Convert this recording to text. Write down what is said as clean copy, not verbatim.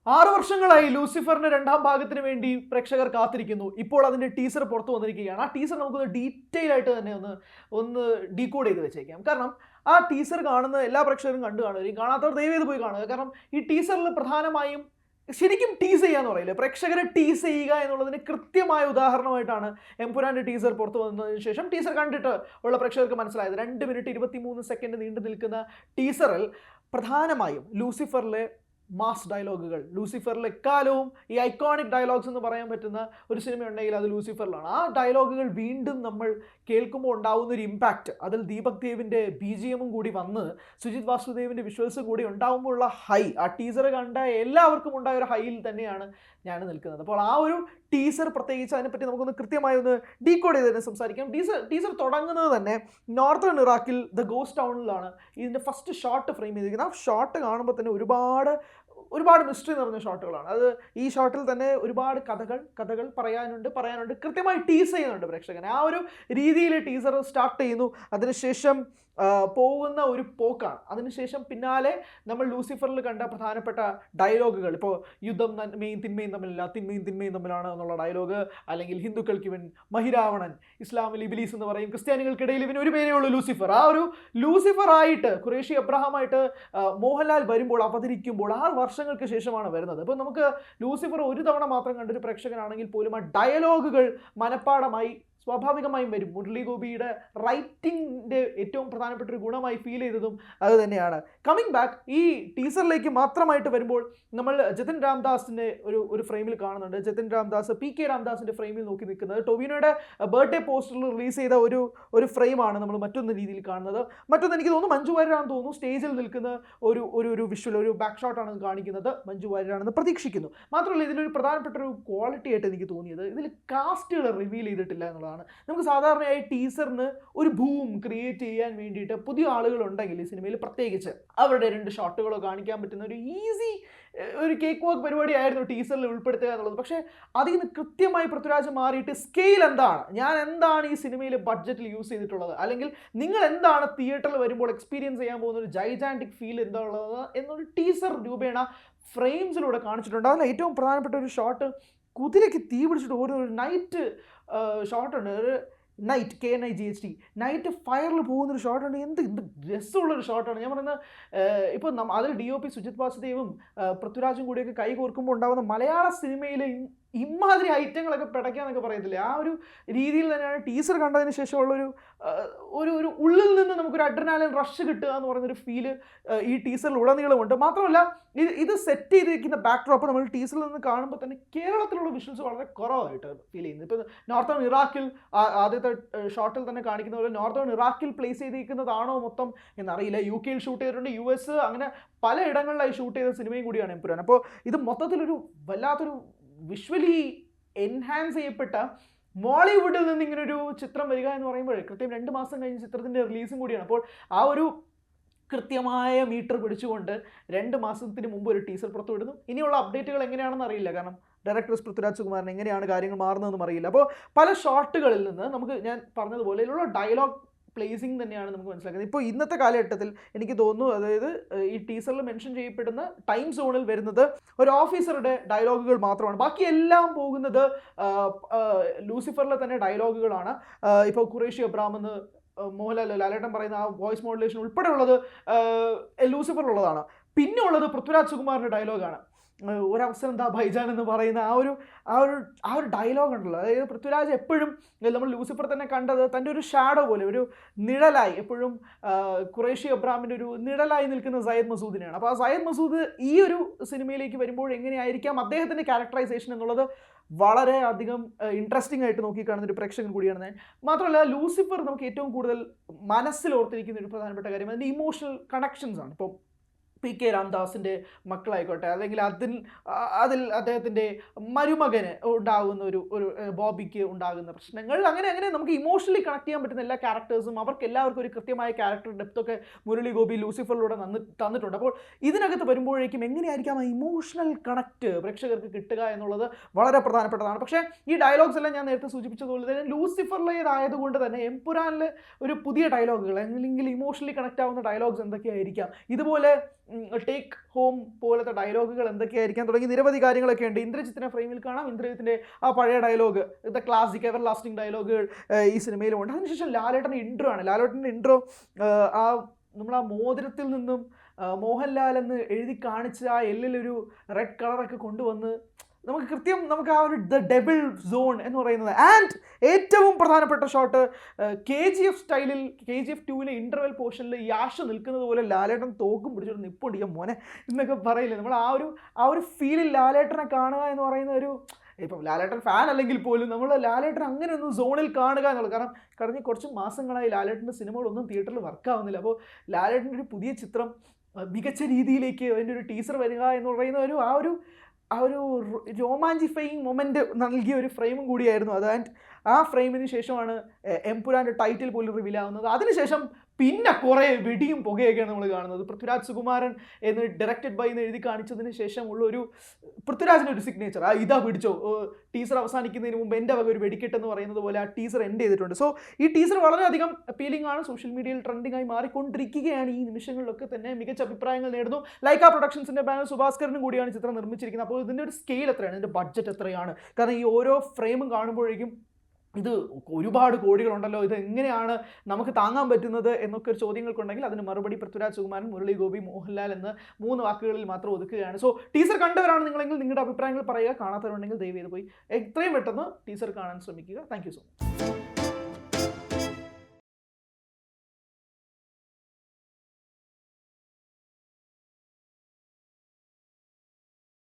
6 വർഷങ്ങളായി ലൂസിഫറിന്റെ രണ്ടാം ഭാഗത്തിന് വേണ്ടി പ്രേക്ഷകർ കാത്തിരിക്കുന്നു. ഇപ്പോൾ അതിന്റെ ടീസർ പുറത്തു വന്നിരിക്കുകയാണ്. ആ ടീസർ നമുക്കൊന്ന് ഡീറ്റെയിൽ ആയിട്ട് തന്നെ ഒന്ന് ഡീകോഡ് ചെയ്ത് വെച്ചേക്കാം. കാരണം ആ ടീസർ കാണുന്ന എല്ലാ പ്രേക്ഷകരും കണ്ടു കാണുകയും കാണാത്തവർ ദയവേത് പോയി കാണുക. കാരണം ഈ ടീസറിൽ പ്രധാനമായും ശരിക്കും ടീസ് ചെയ്യാന്ന് പറയില്ലേ, പ്രേക്ഷകരെ ടീസ് ചെയ്യുക എന്നുള്ളതിന് കൃത്യമായ ഉദാഹരണമായിട്ടാണ് എംപുരാന്റെ ടീസർ പുറത്തു വന്നതിന് ശേഷം ടീസർ കണ്ടിട്ട് ഉള്ള പ്രേക്ഷകർക്ക് മനസ്സിലായത്. 2 മിനിറ്റ് 23 സെക്കൻഡ് നീണ്ടു നിൽക്കുന്ന ടീസറിൽ പ്രധാനമായും ലൂസിഫറിലെ മാസ് ഡയലോഗുകൾ, ലൂസിഫറിൽ എക്കാലവും ഈ ഐക്കോണിക് ഡയലോഗ്സ് എന്ന് പറയാൻ പറ്റുന്ന ഒരു സിനിമ ഉണ്ടെങ്കിൽ അത് ലൂസിഫറിലാണ്. ആ ഡയലോഗുകൾ വീണ്ടും നമ്മൾ കേൾക്കുമ്പോൾ ഉണ്ടാവുന്ന ഒരു ഇമ്പാക്റ്റ്, അതിൽ ദീപക് ദേവിൻ്റെ BGM കൂടി വന്ന് സുജിത് വാസുദേവിൻ്റെ വിഷ്വൽസ് കൂടി ഉണ്ടാകുമ്പോഴുള്ള ഹൈ, ആ ടീസർ കണ്ട എല്ലാവർക്കും ഉണ്ടായ ഒരു ഹൈയിൽ തന്നെയാണ് ഞാൻ നിൽക്കുന്നത്. അപ്പോൾ ആ ഒരു ടീസർ പ്രത്യേകിച്ച് അതിനെപ്പറ്റി നമുക്കൊന്ന് കൃത്യമായി ഒന്ന് ഡീകോഡ് ചെയ്ത് തന്നെ സംസാരിക്കാം. ടീസർ തുടങ്ങുന്നത് തന്നെ നോർത്തേൺ ഇറാഖിൽ ദ ഗോസ്റ്റ് ടൗണിലാണ് ഇതിൻ്റെ ഫസ്റ്റ് ഷോട്ട് ഫ്രെയിം ചെയ്തിരിക്കുന്നത്. ആ ഷോട്ട് കാണുമ്പോൾ തന്നെ ഒരുപാട് മിസ്റ്ററി നിറഞ്ഞ ഷോട്ടുകളാണ്. അത് ഈ ഷോട്ടിൽ തന്നെ ഒരുപാട് കഥകൾ പറയാനുണ്ട് കൃത്യമായി ടീസ് ചെയ്യുന്നുണ്ട് പ്രേക്ഷകനെ. ആ ഒരു രീതിയിൽ ടീസർ സ്റ്റാർട്ട് ചെയ്യുന്നു. അതിനുശേഷം പോകുന്ന ഒരു പോക്കാണ്. അതിനുശേഷം പിന്നാലെ നമ്മൾ ലൂസിഫറിൽ കണ്ട പ്രധാനപ്പെട്ട ഡയലോഗുകൾ, ഇപ്പോൾ യുദ്ധം നന്മയും തിന്മയും തമ്മിലല്ല, തിന്മയും തമ്മിലാണ് എന്നുള്ള ഡയലോഗ്, അല്ലെങ്കിൽ ഹിന്ദുക്കൾക്ക് ഇവൻ മഹിരാവണൻ, ഇസ്ലാമിൽ ഇബിലീസ് എന്ന് പറയും, ക്രിസ്ത്യാനികൾക്കിടയിൽ ഇവൻ ഒരു പേരേ ഉള്ളൂ ലൂസിഫർ. ആ ഒരു ലൂസിഫർ ആയിട്ട് ഖുറേഷി അബ്രഹാമായിട്ട് മോഹൻലാൽ വരുമ്പോൾ, അവതരിക്കുമ്പോൾ 6 വർഷങ്ങൾക്ക് ശേഷമാണ് വരുന്നത്. അപ്പോൾ നമുക്ക് ലൂസിഫർ ഒരു തവണ മാത്രം കണ്ടൊരു പ്രേക്ഷകനാണെങ്കിൽ പോലും ആ ഡയലോഗുകൾ മനഃപ്പാടമായി സ്വാഭാവികമായും വരും. മുരളി ഗോപിയുടെ റൈറ്റിംഗിൻ്റെ ഏറ്റവും പ്രധാനപ്പെട്ട ഒരു ഗുണമായി ഫീൽ ചെയ്തതും അത് തന്നെയാണ്. കമ്മിങ് ബാക്ക്, ഈ ടീസറിലേക്ക് മാത്രമായിട്ട് വരുമ്പോൾ നമ്മൾ ജതിൻ രാംദാസിൻ്റെ ഒരു ഫ്രെയിമിൽ കാണുന്നുണ്ട്. ജതിൻ രാംദാസ് PK രാംദാസിൻ്റെ ഫ്രെയിമിൽ നോക്കി നിൽക്കുന്നത്. ടൊവിനോയുടെ ബർത്ത്ഡേ പോസ്റ്ററിൽ റിലീസ് ചെയ്ത ഒരു ഫ്രെയിമാണ് നമ്മൾ മറ്റൊന്ന് രീതിയിൽ കാണുന്നത്. മറ്റൊന്ന് എനിക്ക് തോന്നുന്നു മഞ്ജു വാര്യരാണെന്ന് തോന്നുന്നു. സ്റ്റേജിൽ നിൽക്കുന്ന ഒരു വിഷ്വൽ, ഒരു ബാക്ക് ഷോട്ടാണ് കാണിക്കുന്നത്. മഞ്ജു വാര്യരാണെന്ന് പ്രതീക്ഷിക്കുന്നു. മാത്രമല്ല ഇതിലൊരു പ്രധാനപ്പെട്ട ഒരു ക്വാളിറ്റി ആയിട്ട് എനിക്ക് തോന്നിയത്, ഇതിൽ കാസ്റ്റുകൾ റിവീൽ ചെയ്തിട്ടില്ല എന്നുള്ളതാണ്. നമുക്ക് സാധാരണയായി ടീസറിന് ഒരു ബൂം ക്രിയേറ്റ് ചെയ്യാൻ വേണ്ടിയിട്ട് പുതിയ ആളുകളുണ്ടെങ്കിൽ ഈ സിനിമയിൽ പ്രത്യേകിച്ച് അവരുടെ 2 ഷോട്ടുകളോ കാണിക്കാൻ പറ്റുന്ന ഒരു ഈസി ഒരു കേക്ക് വാക്ക് പരിപാടിയായിരുന്നു ടീസറിൽ ഉൾപ്പെടുത്തുക എന്നുള്ളത്. പക്ഷേ അതിൽ നിന്ന് കൃത്യമായി പൃഥ്വിരാജ് മാറിയിട്ട് സ്കെയിൽ എന്താണ്, ഞാൻ എന്താണ് ഈ സിനിമയിൽ ബഡ്ജറ്റിൽ യൂസ് ചെയ്തിട്ടുള്ളത്, അല്ലെങ്കിൽ നിങ്ങൾ എന്താണ് തിയേറ്ററിൽ വരുമ്പോൾ എക്സ്പീരിയൻസ് ചെയ്യാൻ പോകുന്ന ഒരു ജൈജാൻറ്റിക് ഫീൽ എന്താണുള്ളത് എന്നൊരു ടീസർ രൂപേണ ഫ്രെയിംസിലൂടെ കാണിച്ചിട്ടുണ്ട്. അതിൽ ഏറ്റവും പ്രധാനപ്പെട്ട ഒരു ഷോട്ട്, കുതിരയ്ക്ക് തീ പിടിച്ചിട്ട് ഒരു നൈറ്റ് ഷോട്ടുണ്ട്. ഒരു നൈറ്റ് KNIGHT നൈറ്റ് ഫയറിൽ പോകുന്നൊരു ഷോട്ടുണ്ട്. എന്ത് രസമുള്ളൊരു ഷോട്ടാണ്. ഞാൻ പറയുന്നത് ഇപ്പോൾ അതിൽ DOP സുജിത് വാസുദേവും പൃഥ്വിരാജും കൂടിയൊക്കെ കൈ കോർക്കുമ്പോൾ ഉണ്ടാകുന്ന മലയാള സിനിമയിലെ ഇമാതിരി ഐറ്റങ്ങളൊക്കെ പിടയ്ക്കാന്നൊക്കെ പറയത്തില്ലേ, ആ ഒരു രീതിയിൽ തന്നെയാണ് ടീസർ കണ്ടതിന് ശേഷമുള്ള ഒരു ഉള്ളിൽ നിന്ന് നമുക്കൊരു അഡ്രിനാലിൻ റഷ് കിട്ടുക എന്ന് പറയുന്നൊരു ഫീല് ഈ ടീസറിൽ ഉടനീളമുണ്ട്. മാത്രമല്ല ഇത് സെറ്റ് ചെയ്തിരിക്കുന്ന ബാക്ക്ഡ്രോപ്പ് നമ്മൾ ടീസറിൽ നിന്ന് കാണുമ്പോൾ തന്നെ കേരളത്തിലുള്ള വിഷ്വൽസ് വളരെ കുറവായിട്ട് ഫീൽ ചെയ്യുന്നത്. ഇപ്പോൾ നോർത്തേൺ ഇറാഖിൽ ആദ്യത്തെ ഷോട്ടിൽ തന്നെ കാണിക്കുന്ന പോലെ നോർത്തേൺ ഇറാഖിൽ പ്ലേസ് ചെയ്തിരിക്കുന്നതാണോ മൊത്തം എന്നറിയില്ല. UK ഷൂട്ട് ചെയ്തിട്ടുണ്ട്, US, അങ്ങനെ പല ഇടങ്ങളിലായി ഷൂട്ട് ചെയ്ത സിനിമയും കൂടിയാണ് എംപുരാൻ. അപ്പോൾ ഇത് മൊത്തത്തിലൊരു വല്ലാത്തൊരു വിഷ്വലി എൻഹാൻസ് ചെയ്യപ്പെട്ട മോളിവുഡിൽ നിന്ന് ഇങ്ങനൊരു ചിത്രം വരിക എന്ന് പറയുമ്പോൾ കൃത്യം 2 മാസം കഴിഞ്ഞ് ചിത്രത്തിൻ്റെ റിലീസും കൂടിയാണ്. അപ്പോൾ ആ ഒരു കൃത്യമായ മീറ്റർ പിടിച്ചുകൊണ്ട് 2 മാസത്തിന് മുമ്പ് ഒരു ടീസർ പുറത്തുവിടുന്നു. ഇനിയുള്ള അപ്ഡേറ്റുകൾ എങ്ങനെയാണെന്ന് അറിയില്ല, കാരണം ഡയറക്ടർ പൃഥ്വിരാജ് സുകുമാരൻ എങ്ങനെയാണ് കാര്യങ്ങൾ മാറുന്നതെന്നും അറിയില്ല. അപ്പോൾ പല ഷോട്ടുകളിൽ നിന്ന് നമുക്ക്, ഞാൻ പറഞ്ഞതുപോലെ, ഇതിലുള്ള ഡയലോഗ് പ്ലേസിംഗ് തന്നെയാണ് നമുക്ക് മനസ്സിലാക്കുന്നത്. ഇപ്പോൾ ഇന്നത്തെ കാലഘട്ടത്തിൽ എനിക്ക് തോന്നുന്നു, അതായത് ഈ ടീസറിൽ മെൻഷൻ ചെയ്യപ്പെടുന്ന ടൈം സോണിൽ വരുന്നത് ഒരു ഓഫീസറുടെ ഡയലോഗുകൾ മാത്രമാണ്. ബാക്കി എല്ലാം പോകുന്നത് ലൂസിഫറിലെ തന്നെ ഡയലോഗുകളാണ്. ഇപ്പോൾ ഖുറേഷി അബ്രഹാം എന്ന് മോഹൻലാൽ ലാലേട്ടൻ പറയുന്ന ആ വോയിസ് മോഡുലേഷൻ ഉൾപ്പെടെ ഉള്ളത് ലൂസിഫറിലുള്ളതാണ്. പിന്നെ ഉള്ളത് പൃഥ്വിരാജ് സുകുമാറിൻ്റെ ഡയലോഗാണ്. ഒരവസരം എന്താ ഭൈജാൻ എന്ന് പറയുന്ന ആ ഒരു ഡയലോഗ് ഉണ്ടല്ലോ. അതായത് പൃഥ്വിരാജ് എപ്പോഴും നമ്മൾ ലൂസിഫർ തന്നെ കണ്ടത് തൻ്റെ ഒരു ഷാഡോ പോലെ, ഒരു നിഴലായി, എപ്പോഴും ഖുറേഷി അബ്രഹാമിൻ്റെ ഒരു നിഴലായി നിൽക്കുന്ന സയ്യിദ് മസൂദിനെയാണ്. അപ്പോൾ ആ സയ്യിദ് മസൂദ് ഈ ഒരു സിനിമയിലേക്ക് വരുമ്പോൾ എങ്ങനെയായിരിക്കാം അദ്ദേഹത്തിൻ്റെ ക്യാരക്ടറൈസേഷൻ എന്നുള്ളത് വളരെ അധികം ഇൻട്രസ്റ്റിംഗ് ആയിട്ട് നോക്കിക്കാണുന്ന ഒരു പ്രേക്ഷകൻ കൂടിയാണ് ഞാൻ. മാത്രമല്ല ലൂസിഫർ നമുക്ക് ഏറ്റവും കൂടുതൽ മനസ്സിൽ ഓർത്തിരിക്കുന്ന ഒരു പ്രധാനപ്പെട്ട കാര്യം അതിൻ്റെ ഇമോഷണൽ കണക്ഷൻസ് ആണ്. ഇപ്പോൾ PK രാംദാസിൻ്റെ മക്കളായിക്കോട്ടെ, അല്ലെങ്കിൽ അതിൽ അദ്ദേഹത്തിൻ്റെ മരുമകന് ഉണ്ടാകുന്ന ഒരു ബോബിക്ക് ഉണ്ടാകുന്ന പ്രശ്നങ്ങൾ, അങ്ങനെ നമുക്ക് ഇമോഷണലി കണക്ട് ചെയ്യാൻ പറ്റുന്ന എല്ലാ ക്യാരക്ടേഴ്സും, അവർക്ക് എല്ലാവർക്കും ഒരു കൃത്യമായ ക്യാരക്ടർ ഡെപ്തൊക്കെ മുരളി ഗോപി ലൂസിഫറിലൂടെ തന്നിട്ടുണ്ട്. അപ്പോൾ ഇതിനകത്ത് വരുമ്പോഴേക്കും എങ്ങനെയായിരിക്കാം ആ ഇമോഷണൽ കണക്ട് പ്രേക്ഷകർക്ക് കിട്ടുക എന്നുള്ളത് വളരെ പ്രധാനപ്പെട്ടതാണ്. പക്ഷേ ഈ ഡയലോഗ്സ് എല്ലാം ഞാൻ നേരത്തെ സൂചിപ്പിച്ചതുപോലെ തന്നെ ലൂസിഫറിലേതായതുകൊണ്ട് തന്നെ എംപുരാനിൽ ഒരു പുതിയ ഡയലോഗുകൾ, അല്ലെങ്കിൽ ഇമോഷണലി കണക്ട് ആവുന്ന ഡയലോഗ്സ് എന്തൊക്കെയായിരിക്കാം, ഇതുപോലെ ടേക്ക് ഹോം പോലത്തെ ഡയലോഗുകൾ എന്തൊക്കെയായിരിക്കാൻ തുടങ്ങി നിരവധി കാര്യങ്ങളൊക്കെ ഉണ്ട്. ഇന്ദ്രജിത്തിനെ ഫ്രെയിമിൽ കാണാം. ഇന്ദ്രജിത്തിൻ്റെ ആ പഴയ dialogue, the classic everlasting ഡയലോഗുകൾ ഈ സിനിമയിലുമുണ്ട്. അതിനുശേഷം ലാലേട്ടൻ്റെ ഇൻട്രോ ആണ്. ലാലേട്ടൻ്റെ ഇൻട്രോ ആ നമ്മൾ ആ മോതിരത്തിൽ നിന്നും മോഹൻലാൽ എന്ന് എഴുതി കാണിച്ച ആ എല്ലിലൊരു റെഡ് കളറൊക്കെ കൊണ്ടുവന്ന് നമുക്ക് കൃത്യം നമുക്ക് ആ ഒരു ദ ഡെബിൾ സോൺ എന്ന് പറയുന്നത്. ആൻഡ് ഏറ്റവും പ്രധാനപ്പെട്ട ഷോട്ട് KGF സ്റ്റൈലിൽ KGF 2 ഇൻ്റർവെൽ പോർഷനിൽ യാഷ് നിൽക്കുന്നത് പോലെ ലാലേട്ടൻ തോക്കും പിടിച്ചിട്ട് നിപ്പുണ്ട് മോനെ എന്നൊക്കെ പറയില്ലേ. നമ്മൾ ആ ഒരു ഫീലിൽ ലാലേട്ടനെ കാണുക എന്ന് പറയുന്ന ഒരു, ഇപ്പം ലാലേട്ടൻ ഫാൻ അല്ലെങ്കിൽ പോലും നമ്മൾ ലാലേട്ടൻ അങ്ങനെ ഒന്ന് സോണിൽ കാണുക എന്നുള്ളത്. കാരണം കഴിഞ്ഞ കുറച്ച് മാസങ്ങളായി ലാലേട്ടൻ്റെ സിനിമകളൊന്നും തിയേറ്ററിൽ വർക്കാവുന്നില്ല. അപ്പോൾ ലാലേട്ടൻ്റെ ഒരു പുതിയ ചിത്രം മികച്ച രീതിയിലേക്ക് അതിൻ്റെ ഒരു ടീസർ വരിക എന്ന് പറയുന്ന ആ ഒരു രോമാഞ്ചിഫയിങ് മൊമെൻ്റ് നൽകിയ ഒരു ഫ്രെയിമും കൂടിയായിരുന്നു അത്. ആൻഡ് ആ ഫ്രെയിമിന് ശേഷമാണ് എംപുരാൻ്റെ ടൈറ്റിൽ പോലും റിവീൽ ആവുന്നത്. അതിനുശേഷം പിന്നെ കുറേ വെടിയും പുകയൊക്കെയാണ് നമ്മൾ കാണുന്നത്. പൃഥ്വിരാജ് സുകുമാരൻ എന്ന് ഡയറക്റ്റഡ് ബൈ എന്ന് എഴുതി കാണിച്ചതിന് ശേഷമുള്ള ഒരു പൃഥ്വിരാജിൻ്റെ ഒരു സിഗ്നേച്ചർ, ഇതാ പിടിച്ചോ, ടീസർ അവസാനിക്കുന്നതിന് മുമ്പ് എൻ്റെ വക ഒരു വെടിക്കെട്ടെന്ന് പറയുന്നത് പോലെ ആ ടീസർ എൻഡ് ചെയ്തിട്ടുണ്ട്. സോ ഈ ടീസർ വളരെയധികം അപ്പീലിംഗ് ആണ്, സോഷ്യൽ മീഡിയയിൽ ട്രെൻഡിങ് ആയി മാറിക്കൊണ്ടിരിക്കുകയാണ് ഈ നിമിഷങ്ങളിലൊക്കെ തന്നെ. മികച്ച അഭിപ്രായങ്ങൾ നേടുന്നു. ലൈക്ക പ്രൊഡക്ഷൻസിൻ്റെ ബാനർ സുഭാസ്കരനും കൂടിയാണ് ചിത്രം നിർമ്മിച്ചിരിക്കുന്നത്. അപ്പോൾ ഇതിൻ്റെ ഒരു സ്കെയിൽ എത്രയാണ്, ഇതിൻ്റെ ബഡ്ജറ്റ് എത്രയാണ്? കാരണം ഈ ഓരോ ഫ്രെയിമും കാണുമ്പോഴേക്കും ഇത് ഒരുപാട് കോടികളുണ്ടല്ലോ, ഇത് എങ്ങനെയാണ് നമുക്ക് താങ്ങാൻ പറ്റുന്നത് എന്നൊക്കെ ഒരു ചോദ്യങ്ങൾക്കുണ്ടെങ്കിൽ അതിന് മറുപടി പൃഥ്വിരാജ് സുകുമാരൻ, മുരളി ഗോപി, മോഹൻലാൽ എന്ന് 3 വാക്കുകളിൽ മാത്രം ഒതുക്കുകയാണ്. സോ ടീസർ കണ്ടവരാണ് നിങ്ങളെങ്കിൽ നിങ്ങളുടെ അഭിപ്രായങ്ങൾ പറയുക. കാണാത്തവരുണ്ടെങ്കിൽ ദയവ് ചെയ്ത് പോയി എത്രയും പെട്ടെന്ന് ടീസർ കാണാൻ ശ്രമിക്കുക. Thank you so much.